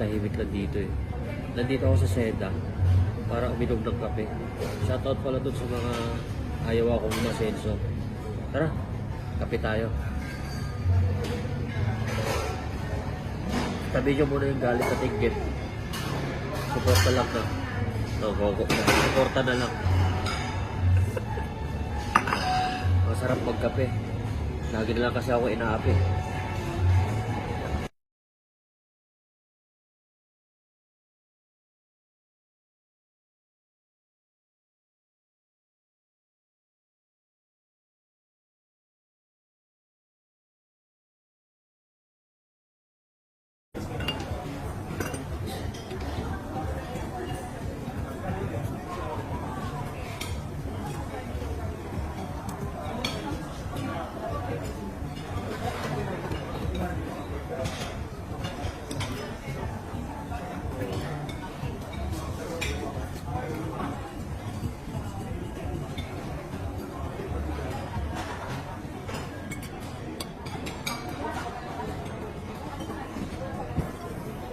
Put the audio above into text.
tahimik lang dito eh. Nandito ako sa Seda para uminom ng kape. Shoutout pala dun sa mga ayaw akong umasenso. Tara, kape tayo. Tabi nyo muna yung galit sa tinggit. Suporta lang na. Suporta na lang. Masarap magkape. Lagi na lang kasi ako inaapi.